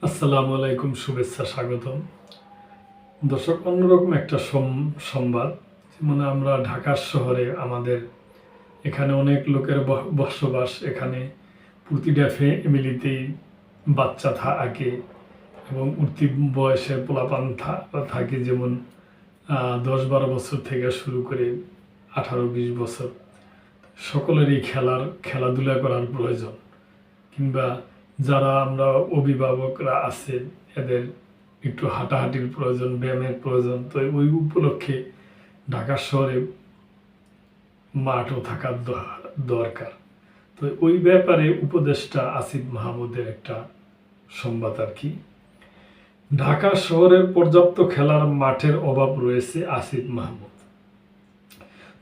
আসসালামু আলাইকুম, শুভেচ্ছা, স্বাগতম। দর্শক, অন্যরকম একটা সংবাদ। মানে আমরা ঢাকা শহরে আমাদের এখানে অনেক লোকের বসবাস। এখানে প্রতিটা ফ্যামিলিতেই বাচ্চা থাকে এবং উঠতি বয়সের পোলাপান থাকে, যেমন 10-12 বছর থেকে শুরু করে 18-20 বছর। সকলেরই খেলাধুলা করার প্রয়োজন, কিংবা যারা আমরা অভিভাবকরা আছেন এদের একটু হাঁটাহাঁটির প্রয়োজন, ব্যায়ামের প্রয়োজন। তো ওই উপলক্ষে ঢাকা শহরে মাঠও থাকার দরকার। তো ওই ব্যাপারে উপদেষ্টা আসিফ মাহমুদের একটা সংবাদ আর কি। ঢাকা শহরের পর্যাপ্ত খেলার মাঠের অভাব রয়েছে। আসিফ মাহমুদ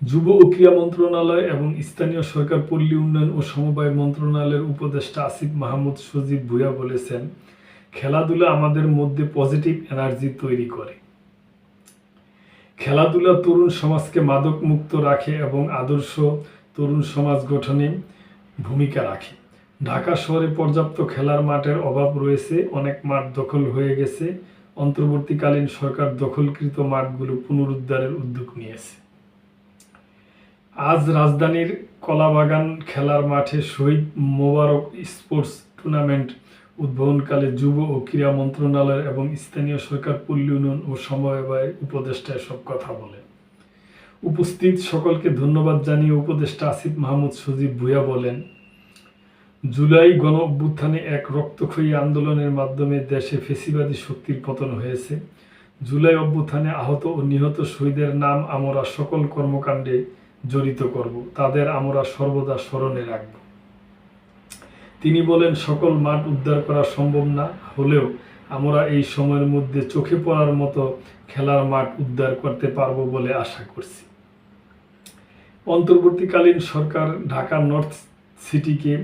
যুব ও ক্রীড়া মন্ত্রণালয় এবং স্থানীয় সরকার পল্লী উন্নয়ন ও সমবায় মন্ত্রণালয়ের উপদেষ্টা আসিফ মাহমুদ সজীব ভুঁইয়া বলেছেন, খেলাধুলা আমাদের মধ্যে পজিটিভ এনার্জি তৈরি করে। খেলাধুলা তরুণ সমাজকে মাদক মুক্ত রাখে এবং আদর্শ তরুণ সমাজ গঠনে ভূমিকা রাখে। ঢাকা শহরে পর্যাপ্ত খেলার মাঠের অভাব রয়েছে। অনেক মাঠ দখল হয়ে গেছে। অন্তর্বর্তীকালীন সরকার দখলকৃত মাঠগুলো পুনরুদ্ধারের উদ্যোগ নিয়েছে। আজ রাজধানীর কলাবাগান খেলার মাঠে শহীদ মোবারক স্পোর্টস টুর্নামেন্ট উদ্বোধনকালে যুব ও ক্রীড়া মন্ত্রণালয় এবং স্থানীয় সরকার পল্লী উন্নয়ন ও সমবায় উপদেষ্টা এসব কথা বলেন। উপস্থিত সকলকে ধন্যবাদ জানিয়ে উপদেষ্টা আসিফ মাহমুদ সজীব ভুঁইয়া বলেন, জুলাই গণ অভ্যুত্থানে এক রক্তক্ষয়ী আন্দোলনের মাধ্যমে দেশে ফ্যাসিবাদী শক্তির পতন হয়েছে। জুলাই অভ্যুত্থানে আহত ও নিহত শহীদের নাম আমরা সকল কর্মকাণ্ডে জড়িত করব, তাদের আমরা সর্বদা স্মরণে রাখব। তিনি বলেন, সকল মাঠ উদ্ধার করা সম্ভব না হলেও আমরা এই সময়ের মধ্যে চোখে পড়ার মতো খেলার মাঠ উদ্ধার করতে পারব বলে আশা করছি। অন্তর্বর্তীকালীন সরকার ঢাকা নর্থ সিটিকে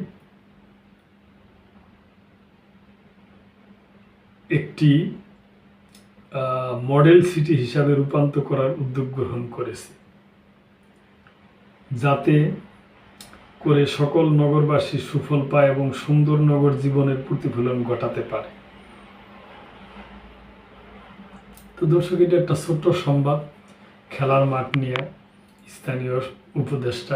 একটি মডেল সিটি হিসাবে রূপান্তর করার উদ্যোগ গ্রহণ করেছে, যাতে করে সকল নগরবাসী সুফল পায় এবং সুন্দর নগর জীবনের প্রতিফলন ঘটাতে পারে। তো দর্শক, এটা একটা ছোট্ট সংবাদ খেলার মাঠ নিয়ে। স্থানীয় উপদেষ্টা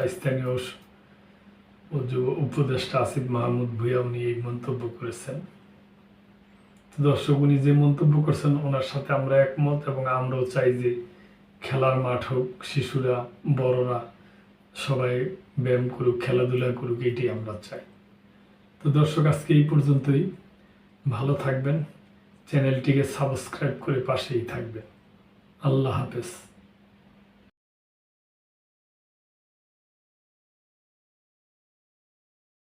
আসিফ মাহমুদ ভুঁইয়া উনি এই মন্তব্য করেছেন। দর্শক, উনি যে মন্তব্য করছেন ওনার সাথে আমরা একমত, এবং আমরাও চাই যে খেলার মাঠ হোক, শিশুরা বড়রা সবাই ব্যায়াম করুক, খেলাধুলা করুক, এটাই আমরা চাই। তো দর্শক, আজকে এই পর্যন্তই। ভালো থাকবেন, চ্যানেলটিকে সাবস্ক্রাইব করে পাশেই থাকবেন। আল্লাহ হাফেজ।